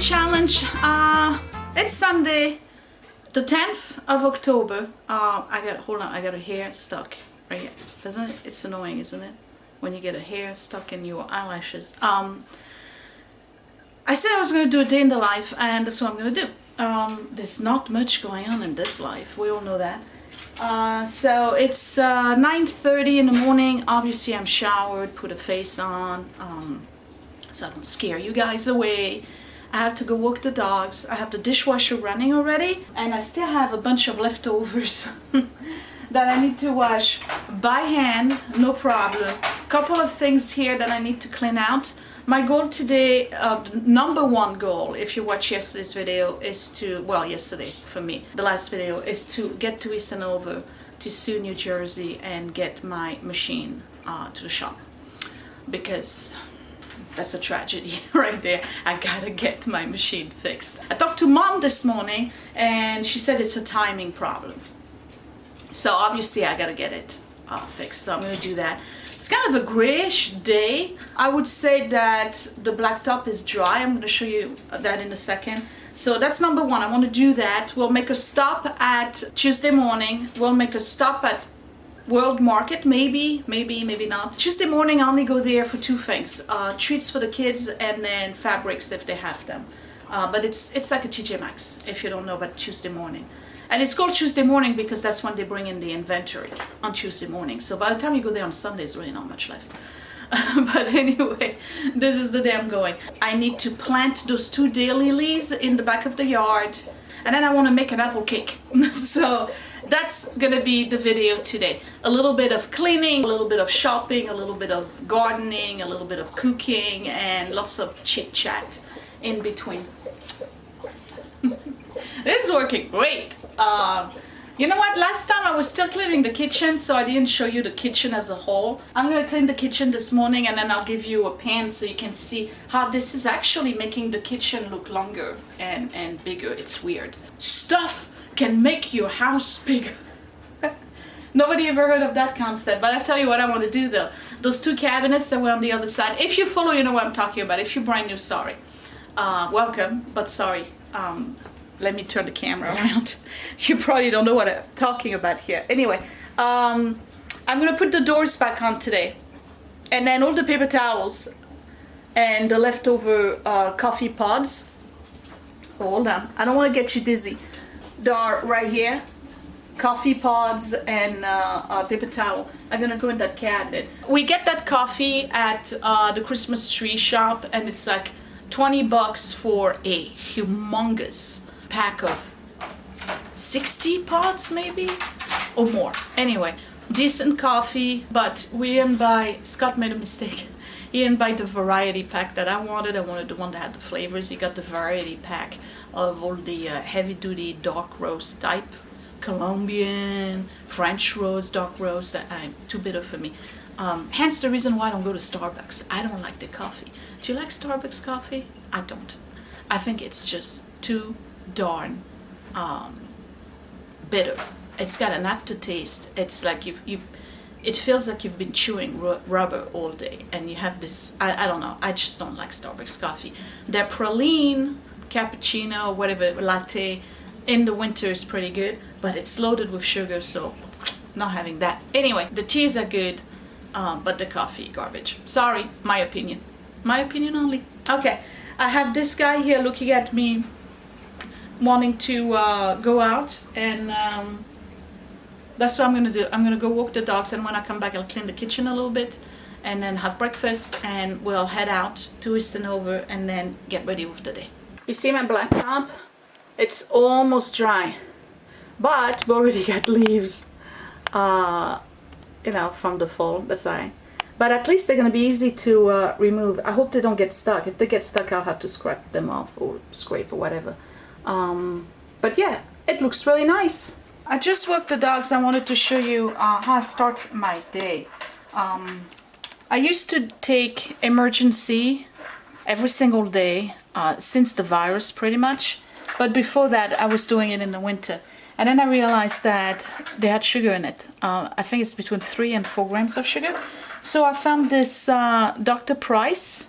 challenge. It's Sunday, the 10th of October. Hold on, I got a hair stuck right here. Doesn't it? It's annoying, isn't it? When you get a hair stuck in your eyelashes. I said I was going to do a day in the life, and that's what I'm going to do. There's not much going on in this life. We all know that. So it's 9:30 in the morning. Obviously I'm showered, put a face on, so I don't scare you guys away. I have to go walk the dogs. I have the dishwasher running already, and I still have a bunch of leftovers that I need to wash by hand, no problem. Couple of things here that I need to clean out. My goal today, number one goal, if you watch yesterday's video, is to, well, yesterday for me, the last video, is to get to East Hanover, to Sioux, New Jersey, and get my machine to the shop. Because that's a tragedy right there. I gotta get my machine fixed. I talked to Mom this morning, and she said it's a timing problem. So obviously I gotta get it fixed, so I'm gonna do that. It's kind of a grayish day. I would say that the blacktop is dry. I'm going to show you that in a second. So that's number one. I want to do that. We'll make a stop at Tuesday morning. We'll make a stop at World Market, maybe not. Tuesday morning I only go there for two things. Treats for the kids, and then fabrics if they have them. But it's like a TJ Maxx if you don't know about Tuesday morning. And it's called Tuesday morning because that's when they bring in the inventory, on Tuesday morning. So by the time you go there on Sunday, there's really not much left. But anyway, this is the day I'm going. I need to plant those 2 daylilies in the back of the yard. And then I want to make an apple cake. So that's going to be the video today. A little bit of cleaning, a little bit of shopping, a little bit of gardening, a little bit of cooking, and lots of chit chat in between. This is working great. You know what? Last time I was still cleaning the kitchen, so I didn't show you the kitchen as a whole. I'm going to clean the kitchen this morning, and then I'll give you a pan so you can see how this is actually making the kitchen look longer and bigger. It's weird. Stuff can make your house bigger. Nobody ever heard of that concept, but I'll tell you what I want to do though. Those 2 cabinets that were on the other side. If you follow, you know what I'm talking about. If you're brand new, sorry. Welcome, but sorry. Let me turn the camera around. You probably don't know what I'm talking about here. Anyway, I'm gonna put the doors back on today. And then all the paper towels and the leftover coffee pods. Hold on, I don't wanna get you dizzy. They are right here. Coffee pods and paper towel. I'm gonna go in that cabinet. We get that coffee at the Christmas tree shop, and it's like 20 bucks for a humongous pack of 60 pods maybe or more. Anyway, decent coffee, but we didn't buy, Scott made a mistake. He didn't buy the variety pack that I wanted. I wanted the one that had the flavors. He got the variety pack of all the heavy duty dark roast type, Colombian, French roast, dark roast, that I'm too bitter for me. Hence the reason why I don't go to Starbucks. I don't like the coffee. Do you like Starbucks coffee? I don't. I think it's just too darn bitter. It's got an aftertaste. It's like it feels like you've been chewing rubber all day, and you have this, I don't know, I just don't like Starbucks coffee. Their praline, cappuccino, whatever, latte, in the winter is pretty good, but it's loaded with sugar, so not having that. Anyway, the teas are good, but the coffee, garbage. Sorry, my opinion. My opinion only. Okay, I have this guy here looking at me, wanting to go out, and that's what I'm gonna do. I'm gonna go walk the dogs, and when I come back I'll clean the kitchen a little bit, and then have breakfast, and we'll head out to East Hanover and then get ready with the day. You see my blacktop? It's almost dry, but we already got leaves, you know, from the fall, that's right. But at least they're gonna be easy to remove. I hope they don't get stuck. If they get stuck, I'll have to scrape them off or scrape or whatever. But yeah, it looks really nice. I just walked the dogs. I wanted to show you how I start my day. I used to take Emergency every single day since the virus pretty much. But before that, I was doing it in the winter. And then I realized that they had sugar in it. I think it's between 3 and 4 grams of sugar. So I found this Dr. Price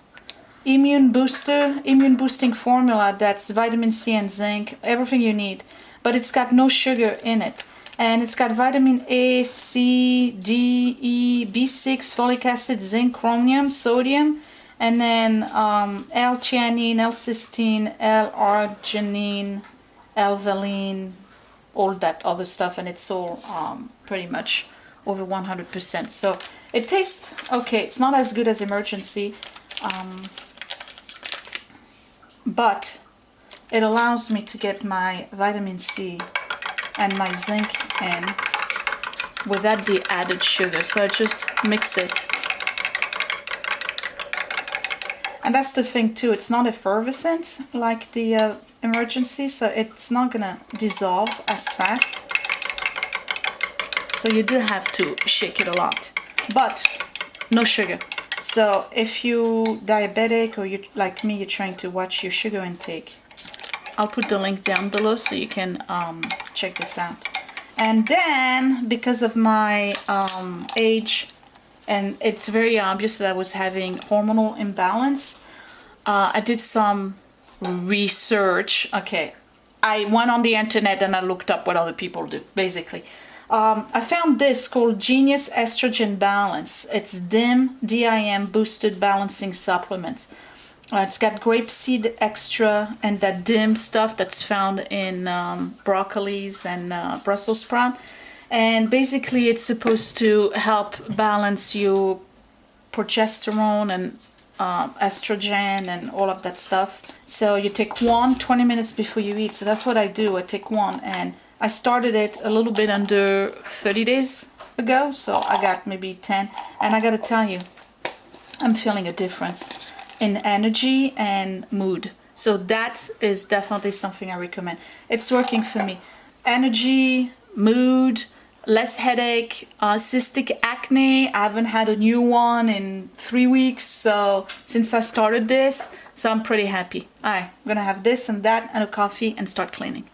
immune boosting formula that's vitamin C and zinc, everything you need. But it's got no sugar in it. And it's got vitamin A, C, D, E, B6, folic acid, zinc, chromium, sodium, and then L-theanine, L-cysteine, L-arginine, L-valine, all that other stuff, and it's all pretty much over 100%. So it tastes okay. It's not as good as Emergency, but it allows me to get my vitamin C and my zinc in without the added sugar. So I just mix it. And that's the thing too, it's not effervescent like the Emergency, so it's not gonna dissolve as fast. So you do have to shake it a lot, but no sugar. So if you diabetic or you like me, you're trying to watch your sugar intake, I'll put the link down below so you can check this out. And then because of my age, and it's very obvious that I was having hormonal imbalance, I did some research. Okay, I went on the internet and I looked up what other people do, basically. I found this called Genius Estrogen Balance. It's DIM boosted balancing supplement. It's got grapeseed extra and that DIM stuff that's found in broccolis and Brussels sprout. And basically it's supposed to help balance your progesterone and estrogen and all of that stuff. So you take one 20 minutes before you eat. So that's what I do. I take one, and I started it a little bit under 30 days ago. So I got maybe 10. And I gotta tell you, I'm feeling a difference in energy and mood. So that is definitely something I recommend. It's working for me. Energy, mood, less headache, cystic acne. I haven't had a new one in 3 weeks, so since I started this, so I'm pretty happy. Alright, I'm gonna have this and that and a coffee and start cleaning.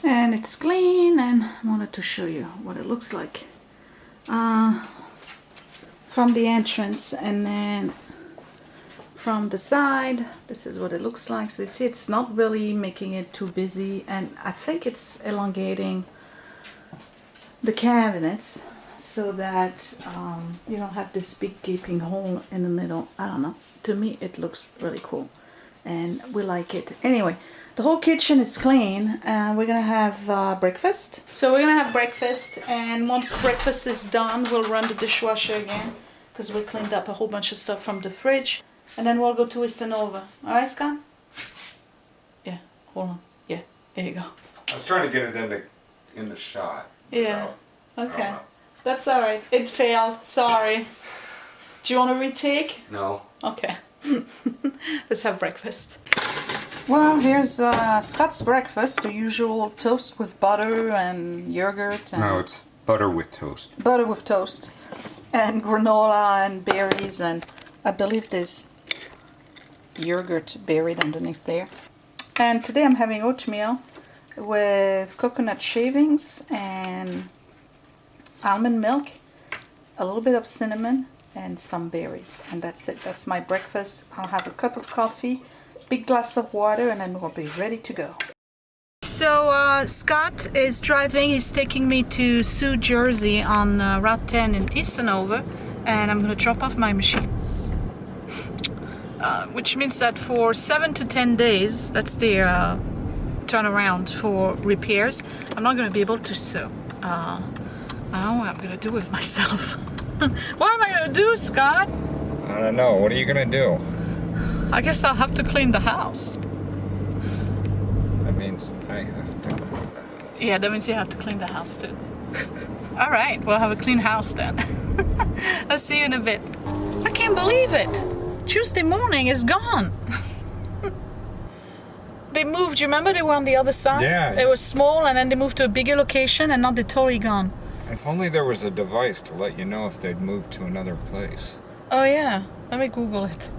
And it's clean, and I wanted to show you what it looks like from the entrance, and then from the side this is what it looks like. So you see it's not really making it too busy, and I think it's elongating the cabinets so that you don't have this big gaping hole in the middle. I don't know, to me it looks really cool and we like it. Anyway, the whole kitchen is clean, and we're gonna have breakfast. So we're gonna have breakfast, and once breakfast is done, we'll run the dishwasher again because we cleaned up a whole bunch of stuff from the fridge, and then we'll go to Istanova. All right, Scott? Yeah, hold on. Yeah, there you go. I was trying to get it in the shot. Yeah. Okay. That's all right. It failed. Sorry. Do you want to retake? No. Okay. Let's have breakfast. Well, here's Scott's breakfast, the usual toast with butter and yogurt. And no, it's butter with toast. Butter with toast. And granola and berries, and I believe there's yogurt buried underneath there. And today I'm having oatmeal with coconut shavings and almond milk, a little bit of cinnamon, and some berries. And that's it. That's my breakfast. I'll have a cup of coffee, big glass of water, and then we'll be ready to go. So Scott is driving. He's taking me to Sioux, Jersey on Route 10 in Eastonover, and I'm going to drop off my machine. Which means that for 7 to 10 days, that's the turnaround for repairs, I'm not going to be able to sew. I don't know what I'm going to do with myself. What am I going to do, Scott? I don't know. What are you going to do? I guess I'll have to clean the house. That means I have to. Yeah, that means you have to clean the house too. All right, we'll have a clean house then. I'll see you in a bit. I can't believe it. Tuesday morning is gone. They moved, you remember they were on the other side? Yeah. It was small and then they moved to a bigger location and now they're totally gone. If only there was a device to let you know if they'd moved to another place. Oh yeah, let me Google it.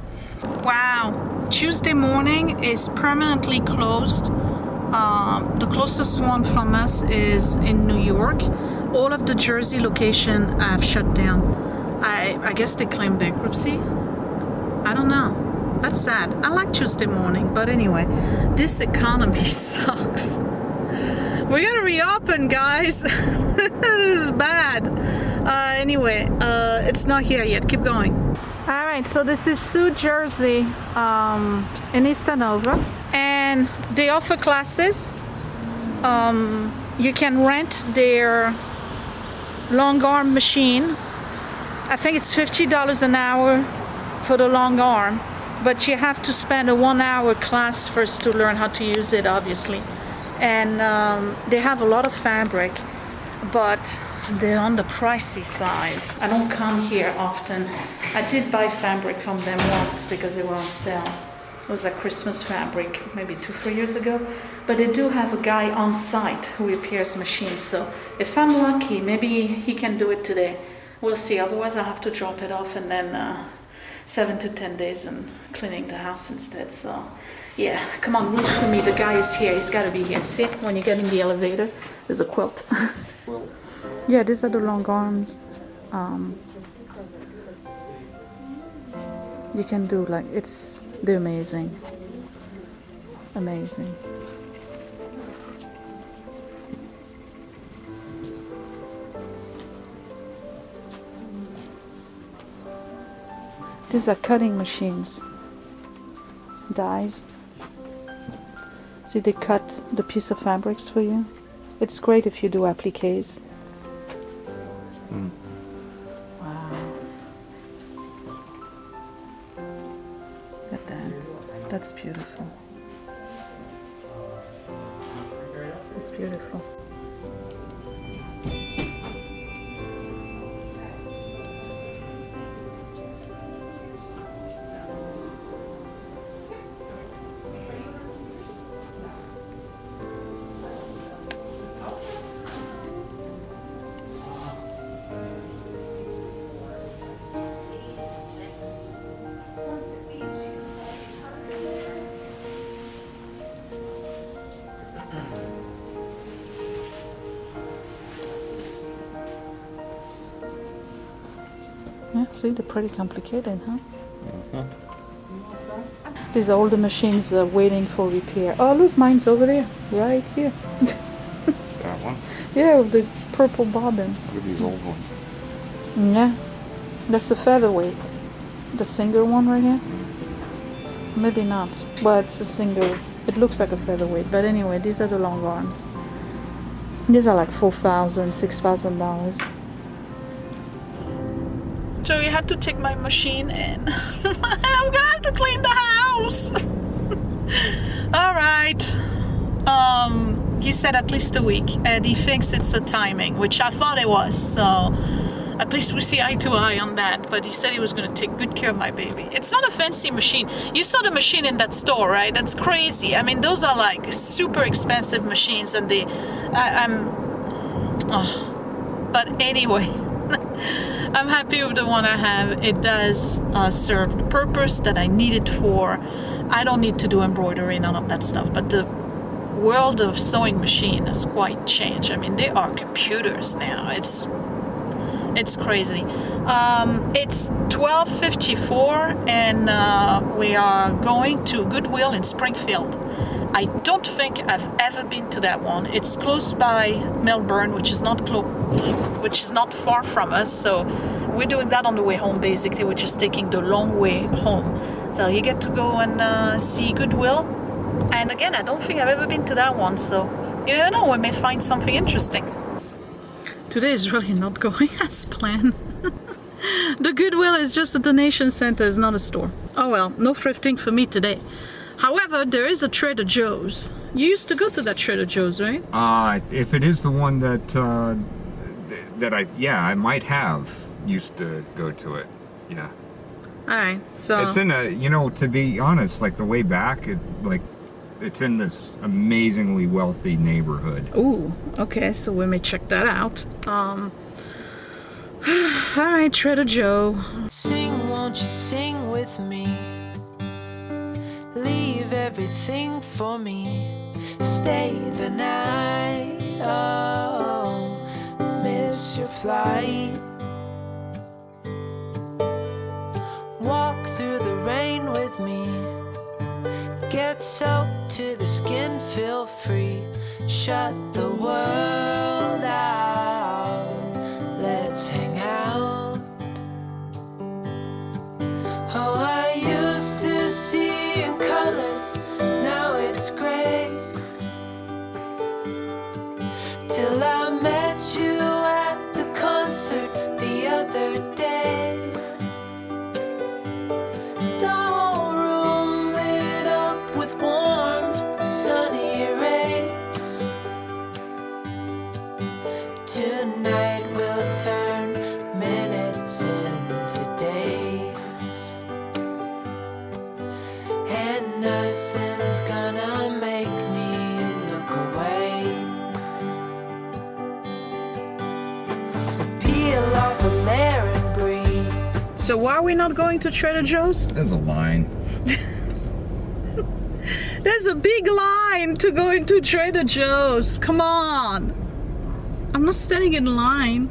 Wow, Tuesday morning is permanently closed. The closest one from us is in New York. All of the Jersey location have shut down. I guess they claimed bankruptcy. I don't know. That's sad. I like Tuesday morning, but anyway, this economy sucks. We gotta reopen, guys. This is bad. Anyway, it's not here yet. Keep going. All right, so this is Sioux Jersey in East Hanover, and they offer classes. You can rent their long arm machine. I think it's $50 an hour for the long arm, but you have to spend a 1 hour class first to learn how to use it, obviously. And they have a lot of fabric, but they're on the pricey side. I don't come here often. I did buy fabric from them once because they were on sale. It was like Christmas fabric, maybe 2-3 years ago. But they do have a guy on site who repairs machines. So if I'm lucky, maybe he can do it today. We'll see. Otherwise, I'll have to drop it off and then 7 to 10 days and cleaning the house instead. So yeah, come on, root for me. The guy is here. He's got to be here. See, when you get in the elevator, there's a quilt. Yeah, these are the long arms. You can do like, they're amazing. Amazing. These are cutting machines. Dies. See, they cut the piece of fabrics for you. It's great if you do appliques. Wow. Look at that. That's beautiful. It's beautiful. Yeah, see, they're pretty complicated, huh? These are all the machines waiting for repair. Oh, look, mine's over there, right here. That one? Yeah, with the purple bobbin. Look at these old ones. Yeah, that's the featherweight. The single one right here? Maybe not. Well, it's a single. It looks like a featherweight. But anyway, these are the long arms. These are like $4,000, $6,000. So you had to take my machine in. I'm gonna have to clean the house. All right. He said at least a week, and he thinks it's the timing, which I thought it was. So at least we see eye to eye on that. But he said he was gonna take good care of my baby. It's not a fancy machine. You saw the machine in that store, right? That's crazy. I mean, those are like super expensive machines, and But anyway. I'm happy with the one I have. It does serve the purpose that I need it for. I don't need to do embroidery, none of that stuff. But the world of sewing machine has quite changed. I mean, they are computers now. It's crazy. It's 12:54 and we are going to Goodwill in Springfield. I don't think I've ever been to that one. It's close by Melbourne, which is not far from us. So we're doing that on the way home. Basically, we're just taking the long way home. So you get to go and see Goodwill. And again, I don't think I've ever been to that one. So you never know, we may find something interesting. Today is really not going as planned. The Goodwill is just a donation center, it's not a store. Oh well, no thrifting for me today. However, there is a Trader Joe's. You used to go to that Trader Joe's, right? If it is the one that I might have used to go to it. Yeah. Alright, so It's in a, to be honest, like the way back, it's in this amazingly wealthy neighborhood. ooh, okay, so we may check that out. Alright, Trader Joe. Sing, won't you sing with me? Leave everything for me. Stay the night. Oh, miss your flight. Walk through the rain with me. Get soaked to the skin, feel free. Shut the world out. Let's hang out. Oh, I used to see in colors, now it's gray. Till I met you at the concert the other day. The whole room lit up with warm, sunny rays. Tonight we'll turn minutes into days, and nothing's gonna make me look away. Peel off a layer and breathe. So why are we not going to Trader Joe's? There's a line. There's a big line to go into Trader Joe's. Come on. I'm not standing in line.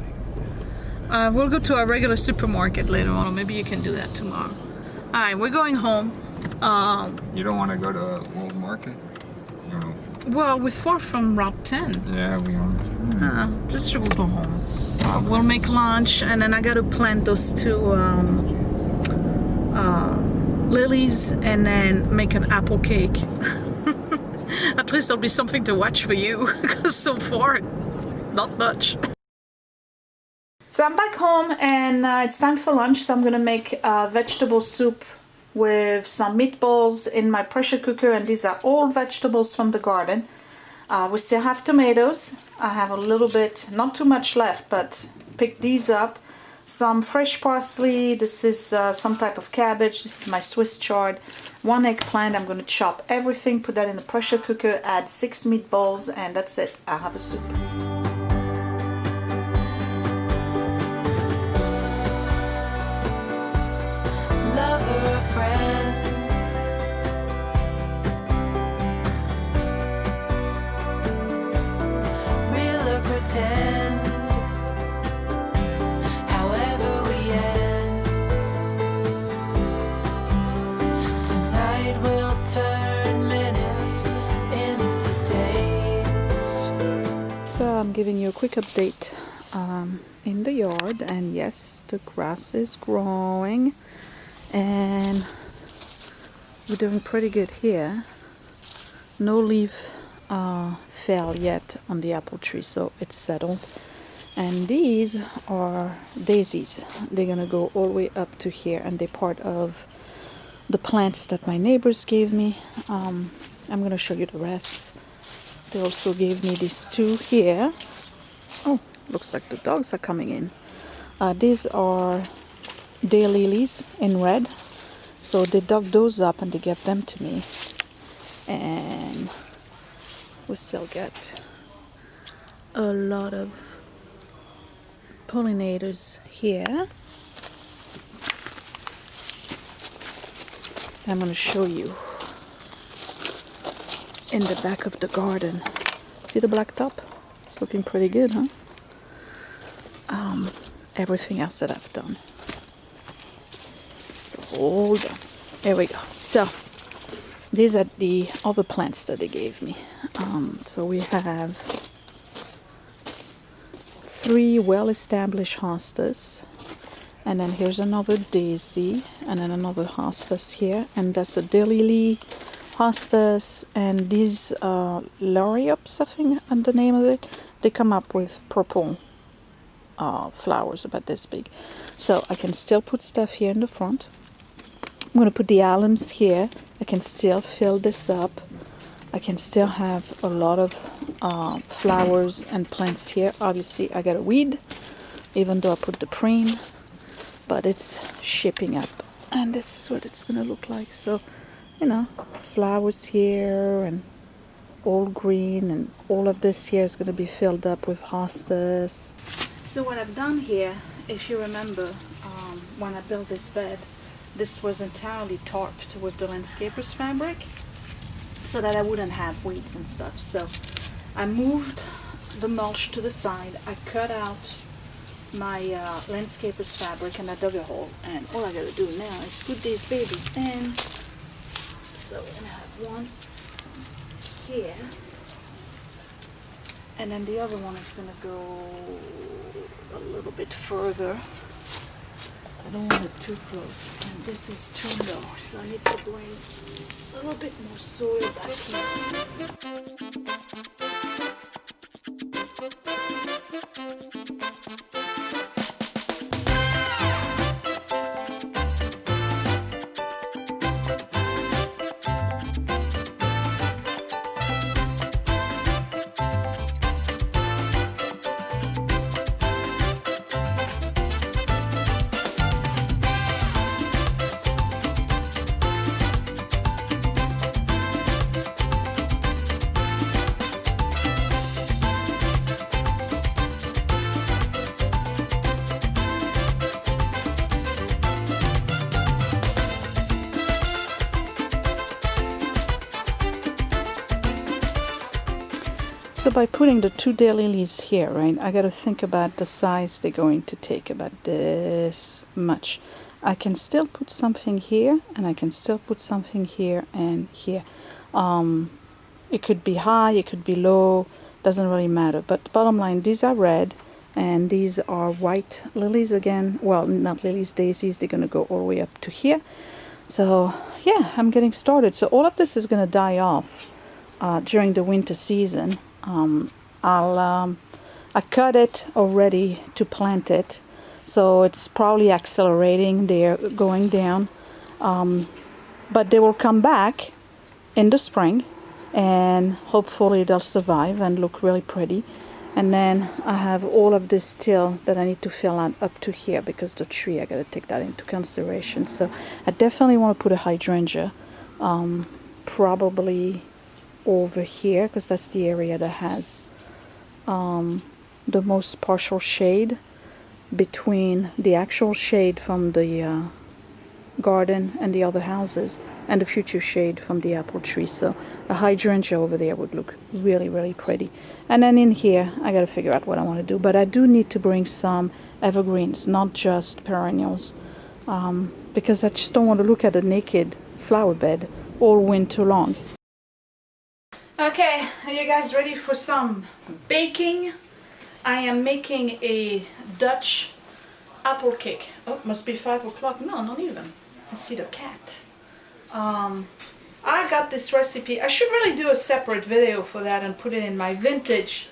We'll go to our regular supermarket later on, or maybe you can do that tomorrow. Alright, we're going home. You don't want to go to World Market? No. Well, we're far from Route 10. Yeah, we are. Just we'll go home. We'll make lunch, and then I gotta plant those two lilies, and then make an apple cake. At least there'll be something to watch for you, because so far, not much. So I'm back home, and it's time for lunch. So I'm gonna make vegetable soup with some meatballs in my pressure cooker, and these are all vegetables from the garden. We still have tomatoes. I have a little bit, not too much left, but pick these up. Some fresh parsley. This is some type of cabbage. This is my Swiss chard. 1 eggplant. I'm going to chop everything, put that in the pressure cooker, add 6 meatballs, and that's it. I have a soup. Lover or friend, real or pretend, however we end, tonight we'll turn minutes into days. So I'm giving you a quick update in the yard, and yes, the grass is growing, and we're doing pretty good here. No leaf fell yet on the apple tree, so it's settled. And these are daisies. They're gonna go all the way up to here, and they're part of the plants that my neighbors gave me. I'm gonna show you the rest. They also gave me these two here. Oh, looks like the dogs are coming in. These are daylilies in red. So they dug those up and they gave them to me. And we still get a lot of pollinators here. I'm going to show you in the back of the garden. See the black top? It's looking pretty good, huh? Everything else that I've done. So hold on. There we go. So these are the other plants that they gave me. So we have 3 well-established hostas, and then here's another daisy, and then another hostas here, and that's a daylily hostas, and these Loriops, I think, and the name of it. They come up with purple flowers about this big. So I can still put stuff here in the front. I'm going to put the alums here. I can still fill this up. I can still have a lot of flowers and plants here. Obviously, I got a weed, even though I put the preen, but it's shaping up. And this is what it's going to look like. So, you know, flowers here and all green, and all of this here is going to be filled up with hostas. So what I've done here, if you remember, when I built this bed, this was entirely tarped with the landscaper's fabric so that I wouldn't have weeds and stuff. So I moved the mulch to the side. I cut out my landscaper's fabric and I dug a hole. And all I gotta do now is put these babies in. So we're gonna have one here. And then the other one is gonna go a little bit further. I don't want it too close, and this is too low, so I need to bring a little bit more soil back So by putting the two lilies here, right, I got to think about the size they're going to take, about this much. I can still put something here, and I can still put something here and here. It could be high, it could be low, doesn't really matter. But bottom line, these are red, and these are white lilies again. Well, not lilies, daisies. They're going to go all the way up to here. So yeah, I'm getting started. So all of this is going to die off during the winter season. I cut it already to plant it, so it's probably accelerating. They're going down, but they will come back in the spring, and hopefully they'll survive and look really pretty. And then I have all of this still that I need to fill out up to here, because the tree, I gotta take that into consideration. So I definitely want to put a hydrangea, probably over here, because that's the area that has the most partial shade between the actual shade from the garden and the other houses, and the future shade from the apple tree. So a hydrangea over there would look really, really pretty. And then in here, I gotta figure out what I want to do. But I do need to bring some evergreens, not just perennials, because I just don't want to look at a naked flower bed all winter long. Okay, are you guys ready for some baking? I am making a Dutch apple cake. Oh, must be 5 o'clock. No, not even. I see the cat. I got this recipe. I should really do a separate video for that and put it in my vintage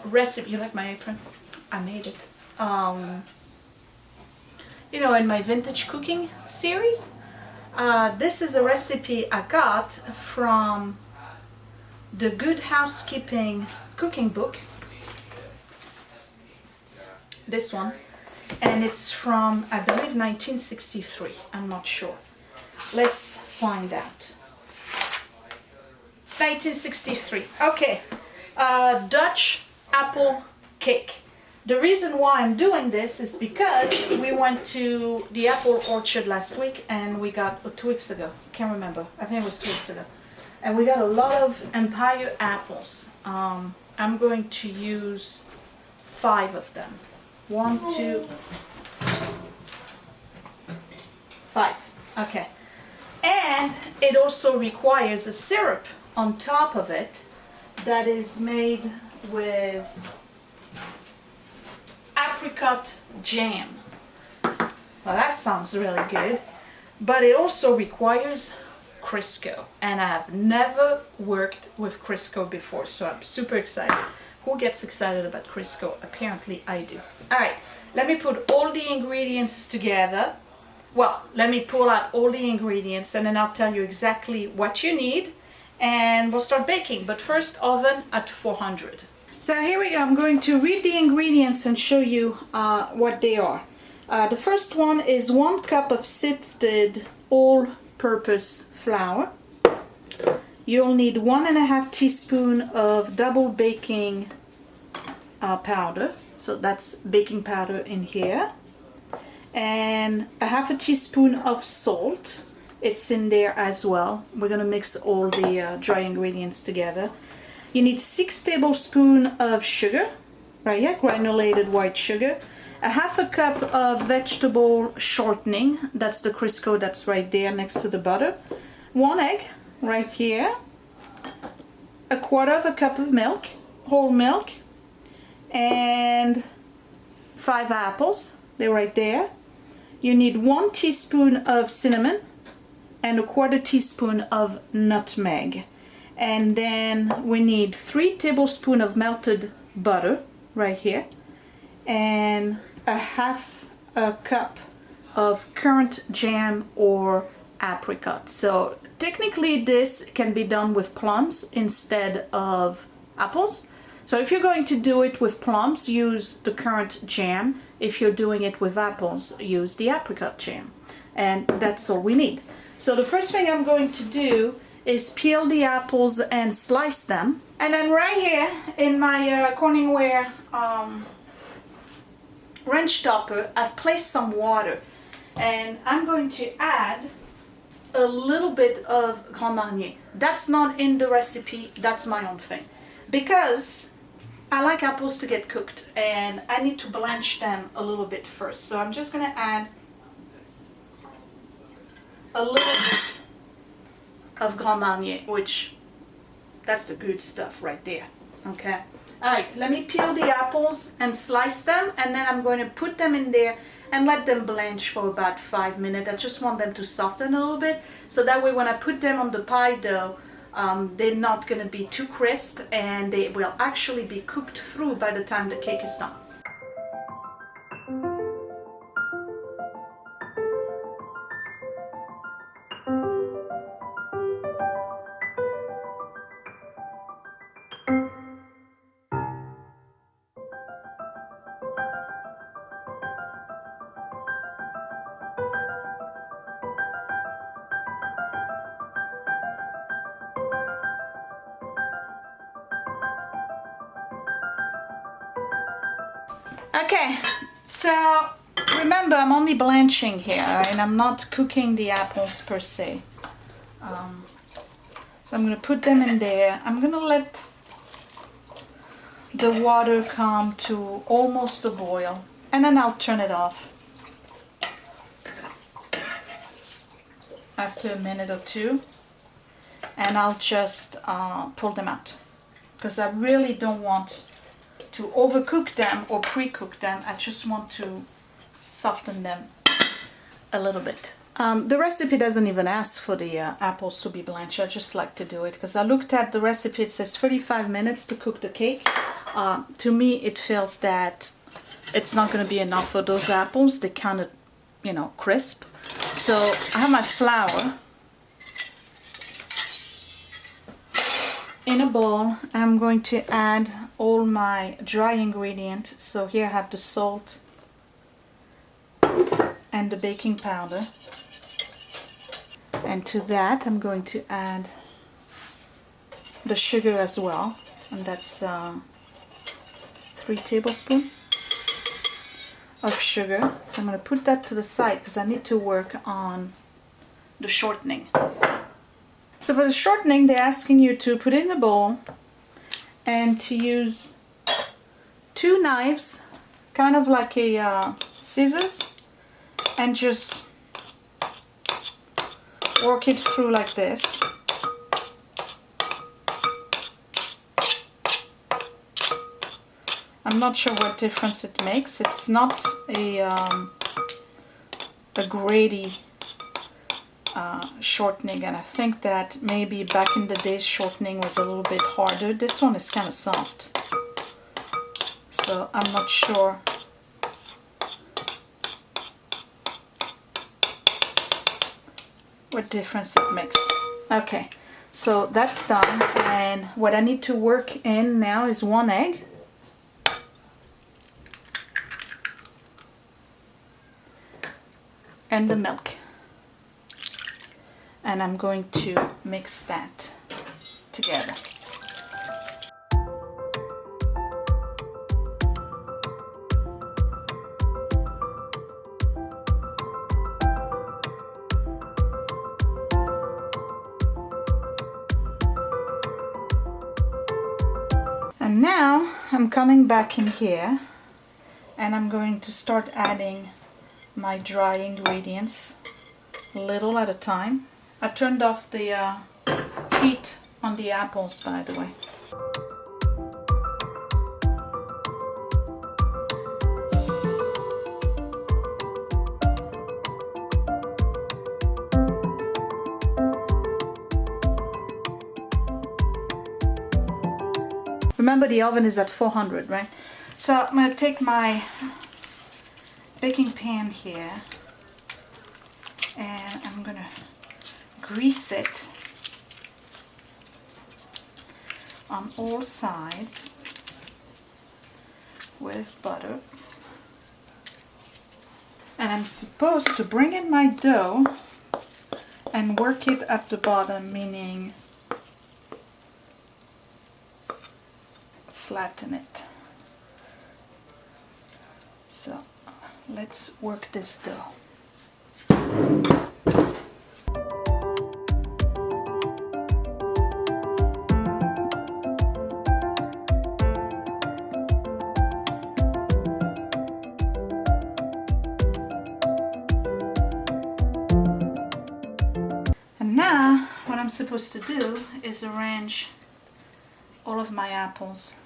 recipe. You like my apron? I made it. You know, in my vintage cooking series. This is a recipe I got from the Good Housekeeping cooking book. This one. And it's from, I believe, 1963. I'm not sure. Let's find out. It's 1963. Okay. Dutch apple cake. The reason why I'm doing this is because we went to the apple orchard last week, and we got, 2 weeks ago, can't remember, I think it was 2 weeks ago, and we got a lot of Empire apples. I'm going to use 5 of them. 1, 2, 5. Okay. And it also requires a syrup on top of it that is made with apricot jam. Well, that sounds really good, but it also requires Crisco, and I have never worked with Crisco before, so I'm super excited. Who gets excited about Crisco? Apparently I do. All right, let me put all the ingredients together. Well, let me pull out all the ingredients and then I'll tell you exactly what you need and we'll start baking. But first, oven at 400. So here we go. I'm going to read the ingredients and show you what they are. The first one is 1 cup of sifted all-purpose flour. You'll need 1.5 teaspoon of double baking powder. So that's baking powder in here. And 1/2 teaspoon of salt. It's in there as well. We're gonna mix all the dry ingredients together. You need 6 tablespoons of sugar, right here, granulated white sugar. 1/2 cup of vegetable shortening. That's the Crisco that's right there next to the butter. 1 egg right here. 1/4 cup of milk, whole milk. And 5 apples. They're right there. You need 1 teaspoon of cinnamon and 1/4 teaspoon of nutmeg. And then we need 3 tablespoons of melted butter right here. And 1/2 cup of currant jam or apricot. So technically this can be done with plums instead of apples. So if you're going to do it with plums, use the currant jam. If you're doing it with apples, use the apricot jam. And that's all we need. So the first thing I'm going to do is peel the apples and slice them. And then right here in my Corningware wrench topper, I've placed some water. And I'm going to add a little bit of Grand Marnier. That's not in the recipe, that's my own thing. Because I like apples to get cooked and I need to blanch them a little bit first. So I'm just gonna add a little bit of Grand Marnier, which that's the good stuff right there, okay? All right, let me peel the apples and slice them, and then I'm going to put them in there and let them blanch for about 5 minutes. I just want them to soften a little bit, so that way when I put them on the pie dough, they're not going to be too crisp and they will actually be cooked through by the time the cake is done. Okay, so remember I'm only blanching here and I'm not cooking the apples per se. So I'm going to put them in there. I'm going to let the water come to almost a boil and then I'll turn it off after a minute or two and I'll just pull them out because I really don't want to overcook them or pre-cook them. I just want to soften them a little bit. The recipe doesn't even ask for the apples to be blanched. I just like to do it because I looked at the recipe. It says 35 minutes to cook the cake. To me it feels that it's not going to be enough for those apples. They're kind of, you know, crisp. So I have my flour in a bowl. I'm going to add all my dry ingredients. So here I have the salt and the baking powder. And to that I'm going to add the sugar as well. And that's 3 tablespoons of sugar. So I'm going to put that to the side because I need to work on the shortening. So for the shortening, they're asking you to put it in a bowl and to use 2 knives, kind of like a scissors, and just work it through like this. I'm not sure what difference it makes. It's not a grady shortening, and I think that maybe back in the days shortening was a little bit harder. This one is kind of soft. so I'm not sure. What difference it makes. Okay, so that's done, and what I need to work in now is 1 egg. And the milk. And I'm going to mix that together. And now I'm coming back in here and I'm going to start adding my dry ingredients little at a time. I turned off the heat on the apples, by the way. Remember, the oven is at 400, right? So I'm going to take my baking pan here and I'm going to grease it on all sides with butter. And I'm supposed to bring in my dough and work it at the bottom, meaning flatten it. So let's work this dough. And now what I'm supposed to do is arrange all of my apples.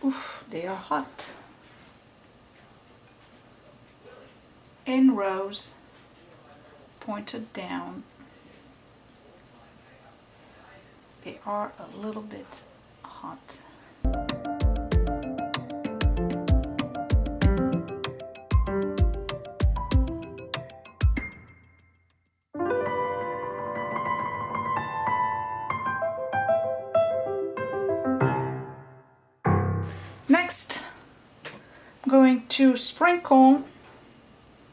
Oof, they are hot. In rows, pointed down. They are a little bit hot. Next, I'm going to sprinkle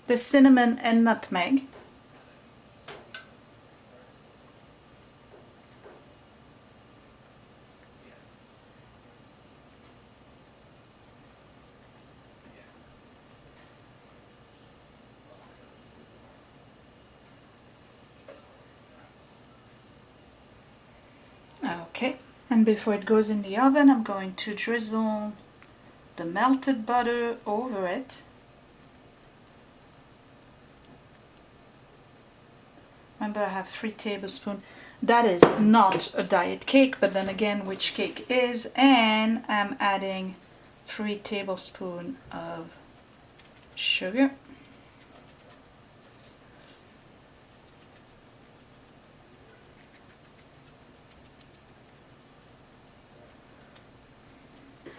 the cinnamon and nutmeg. Okay, and before it goes in the oven, I'm going to drizzle the melted butter over it. Remember, I have 3 tablespoons. That is not a diet cake, but then again, which cake is? And I'm adding 3 tablespoons of sugar.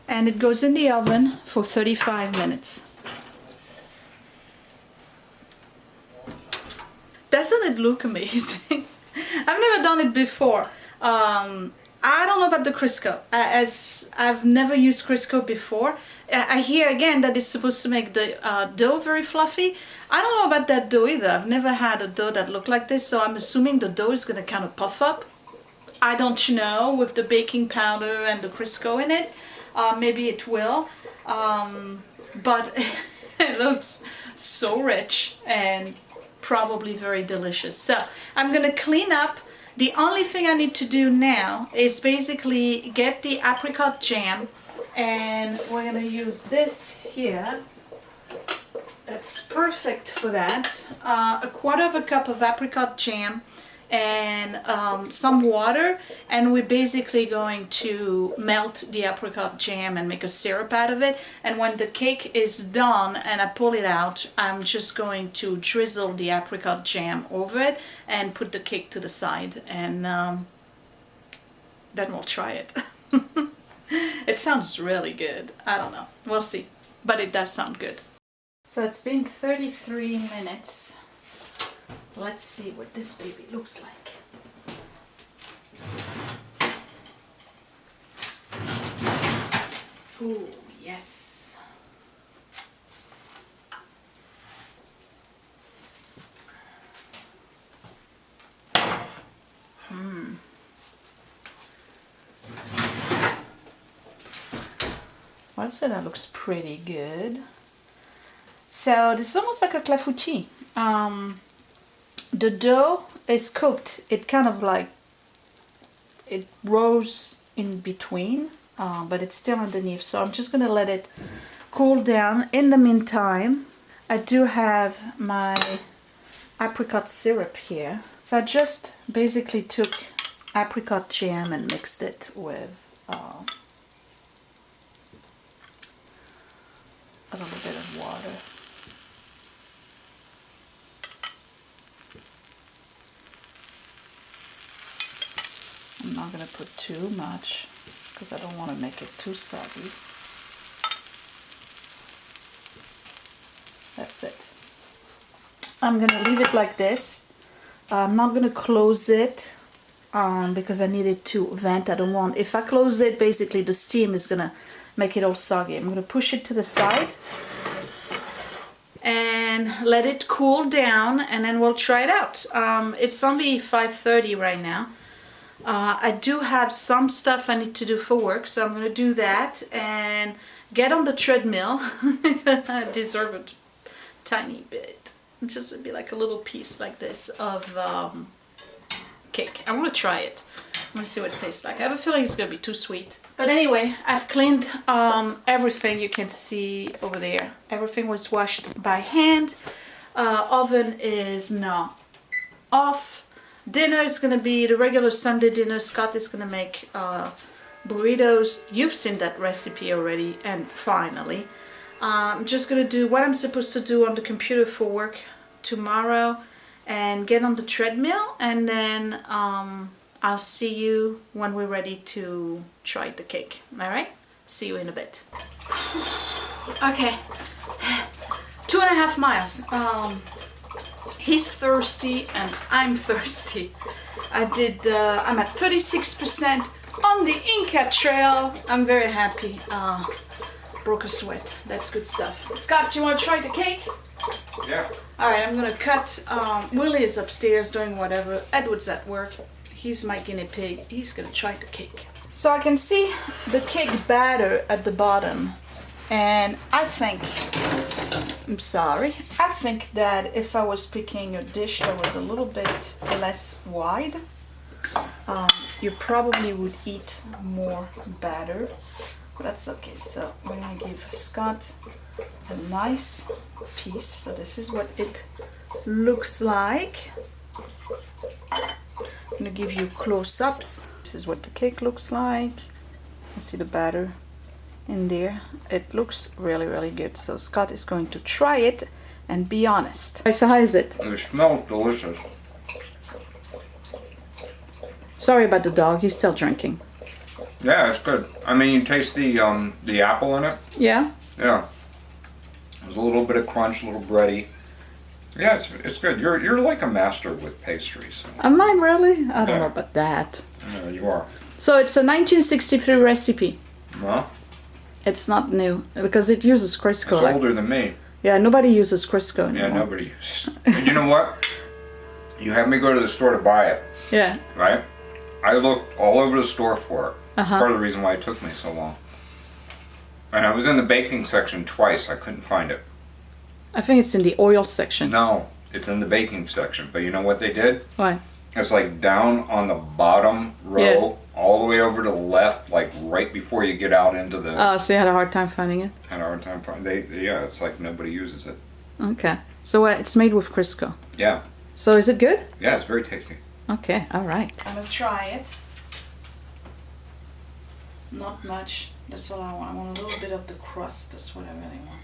And it goes in the oven for 35 minutes. Doesn't it look amazing? I've never done it before. I don't know about the Crisco, as I've never used Crisco before. I hear again that it's supposed to make the dough very fluffy. I don't know about that dough either. I've never had a dough that looked like this, so I'm assuming the dough is going to kind of puff up. I don't know, with the baking powder and the Crisco in it. Maybe it will, but it looks so rich and probably very delicious. So I'm gonna clean up. The only thing I need to do now is basically get the apricot jam, and we're gonna use this here. That's perfect for that. A 1/4 cup of apricot jam and some water, and we're basically going to melt the apricot jam and make a syrup out of it. And when the cake is done and I pull it out, I'm just going to drizzle the apricot jam over it and put the cake to the side, and then we'll try it. It sounds really good. I don't know. We'll see. But it does sound good. So it's been 33 minutes. Let's see what this baby looks like. Ooh, yes. I'd say that looks pretty good. So this is almost like a clafoutis. The dough is cooked. It kind of like, it rose in between, but it's still underneath. So I'm just gonna let it cool down. In the meantime, I do have my apricot syrup here. So I just basically took apricot jam and mixed it with a little bit of water. I'm not going to put too much because I don't want to make it too soggy. That's it. I'm going to leave it like this. I'm not going to close it because I need it to vent. I don't want, if I close it, basically the steam is going to make it all soggy. I'm going to push it to the side and let it cool down, and then we'll try it out. It's only 5:30 right now. I do have some stuff I need to do for work, so I'm going to do that and get on the treadmill. I deserve a tiny bit. It just would be like a little piece like this of cake. I want to try it. I'm going to see what it tastes like. I have a feeling it's going to be too sweet. But anyway, I've cleaned everything you can see over there. Everything was washed by hand. Oven is now off. Dinner is going to be the regular Sunday dinner. Scott is going to make burritos. You've seen that recipe already. And finally, I'm just going to do what I'm supposed to do on the computer for work tomorrow and get on the treadmill, and then I'll see you when we're ready to try the cake. All right? See you in a bit. Okay. 2.5 miles. He's thirsty and I'm thirsty. I'm at 36% on the Inca Trail. I'm very happy. Broke a sweat. That's good stuff. Scott, do you want to try the cake? Yeah. All right, I'm gonna cut. Willie is upstairs doing whatever. Edward's at work. He's my guinea pig. He's gonna try the cake. So I can see the cake batter at the bottom, and I think, I'm sorry, I think that if I was picking a dish that was a little bit less wide, you probably would eat more batter. But that's okay. So we're gonna give Scott a nice piece. So this is what it looks like. I'm gonna give you close-ups. This is what the cake looks like. You see the batter in there. It looks really, really good. So Scott is going to try it and be honest. So how is it? It smells delicious. Sorry about the dog. He's still drinking. Yeah, it's good. I mean, you taste the apple in it. Yeah. Yeah. There's a little bit of crunch, a little bready. Yeah, it's good. You're like a master with pastries. Am I really? I don't know about that. Yeah, you are. So it's a 1963 recipe. Well, It's not new because it uses Crisco. it's older than me. Yeah, nobody uses Crisco anymore. Yeah, nobody. And you know what? You had me go to the store to buy it, Yeah. right? I looked all over the store for it. That's part of the reason why it took me so long. And I was in the baking section twice. I couldn't find it. I think it's in the oil section. No, it's in the baking section. But you know what they did? What? It's like down on the bottom row, all the way over to the left, like right before you get out into the. Oh, so you had a hard time finding it? Had a hard time finding. Yeah, it's like nobody uses it. Okay. So it's made with Crisco. Yeah. So is it good? Yeah, it's very tasty. Okay, all right. I'm gonna try it. Not much. That's all I want. I want a little bit of the crust. That's what I really want.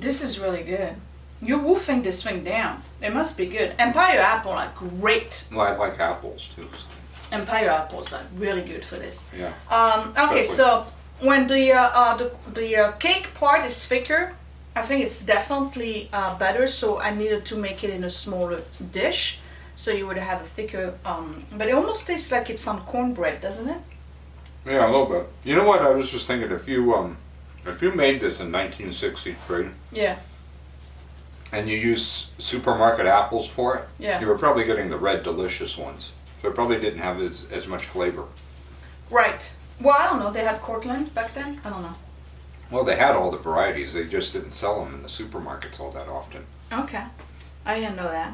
This is really good. You're wolfing this thing down. It must be good. Empire apple are great. Well, I like apples too. So. Empire apples are really good for this. Yeah. Okay, so when the cake part is thicker, I think it's definitely better. So I needed to make it in a smaller dish, so you would have a thicker. But it almost tastes like it's on cornbread, doesn't it? Yeah, a little bit. You know what? I was just thinking, if you made this in 1963, Yeah. and you use supermarket apples for it, Yeah. you were probably getting the red delicious ones. So it probably didn't have as much flavor. Right. Well, I don't know. They had Cortland back then. I don't know. Well, they had all the varieties. They just didn't sell them in the supermarkets all that often. Okay. I didn't know that.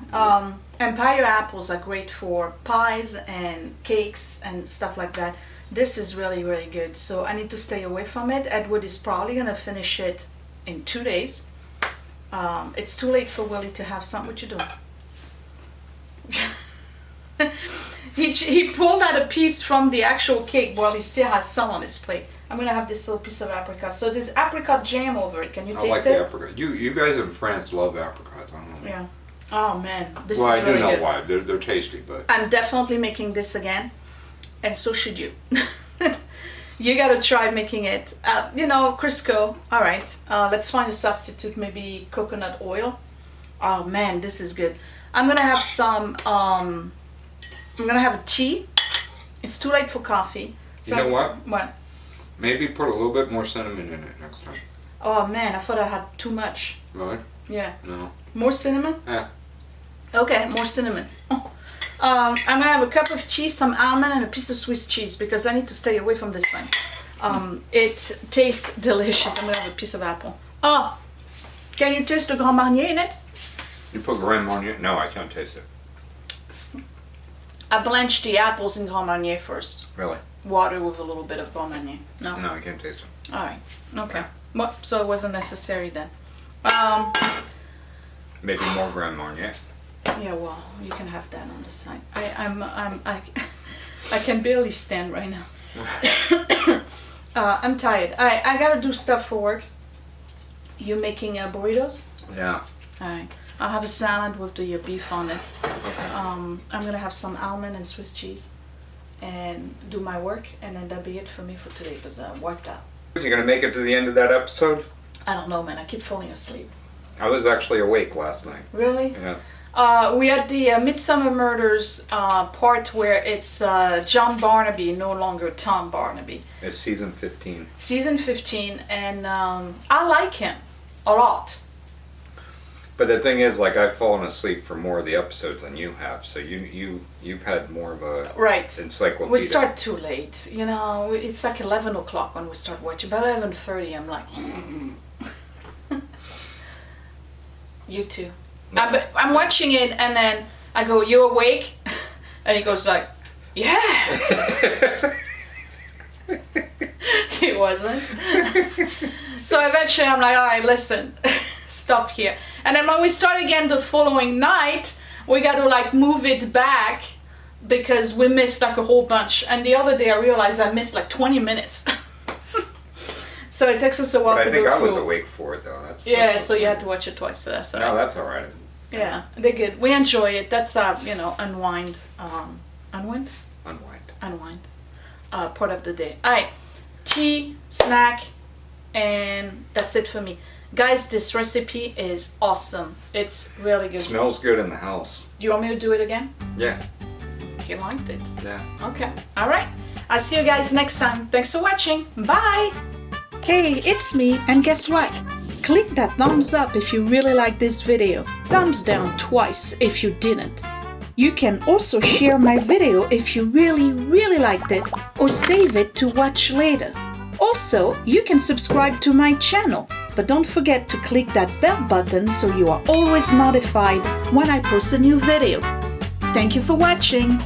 Empire apples are great for pies and cakes and stuff like that. This is really, really good. So I need to stay away from it. Edward is probably going to finish it in 2 days. It's too late for Willie to have something. What you doing? He pulled out a piece from the actual cake while he still has some on his plate. I'm going to have this little piece of apricot. So there's apricot jam over it. Can you taste I like it? the apricot. You guys in France love apricots. I don't know. Yeah. Oh man, this Well, is I do really know good. why. They're tasty, but I'm definitely making this again, and so should you. You gotta try making it. Crisco. All right, let's find a substitute. Maybe coconut oil. Oh man, this is good. I'm gonna have some. I'm gonna have a tea. It's too late for coffee. You know what? What? Maybe put a little bit more cinnamon in it next time. Oh man, I thought I had too much. Really? Yeah. No. More cinnamon? Yeah. Okay, more cinnamon. I'm gonna have a cup of cheese, some almond, and a piece of Swiss cheese because I need to stay away from this thing. It tastes delicious. I'm gonna have a piece of apple. Oh, can you taste the Grand Marnier in it? You put Grand Marnier? No, I can't taste it. I blanched the apples in Grand Marnier first. Really? Water with a little bit of Grand Marnier. No? No, I can't taste it. Alright, okay. Well, so it wasn't necessary then. Maybe more Grand Marnier. Yeah, well, you can have that on the side. I can barely stand right now. I'm tired. I gotta do stuff for work. You making burritos? Yeah. Alright. I'll have a salad with the beef on it. I'm gonna have some almond and Swiss cheese and do my work, and then that'll be it for me for today because I'm worked out. You gonna make it to the end of that episode? I don't know, man. I keep falling asleep. I was actually awake last night. Really? Yeah. We had the Midsummer Murders part where it's John Barnaby, no longer Tom Barnaby. It's season 15. Season 15, and I like him a lot. But the thing is, like, I've fallen asleep for more of the episodes than you have, so you've had more of a Right. encyclopedia. We start too late, it's like 11 o'clock when we start watching. By 11:30 I'm like, you too. I'm watching it and then I go, you awake? And he goes like, yeah. He wasn't. So eventually I'm like, all right, listen, stop here. And then when we start again the following night, we got to like move it back because we missed like a whole bunch. And the other day I realized I missed like 20 minutes. So it takes us a while But to I think go I through. was awake for it though. That's So you had to watch it twice. So that's all right. No, that's all right. Yeah, they're good. We enjoy it. That's our, unwind. Unwind? Unwind. Part of the day. Alright, tea, snack, and that's it for me. Guys, this recipe is awesome. It's really good. It smells good in the house. You want me to do it again? Yeah. You liked it. Yeah. Okay. Alright. I'll see you guys next time. Thanks for watching. Bye! Hey, it's me, and guess what? Click that thumbs up if you really like this video. Thumbs down twice if you didn't. You can also share my video if you really liked it, or save it to watch later. Also, you can subscribe to my channel, but don't forget to click that bell button so you are always notified when I post a new video. Thank you for watching.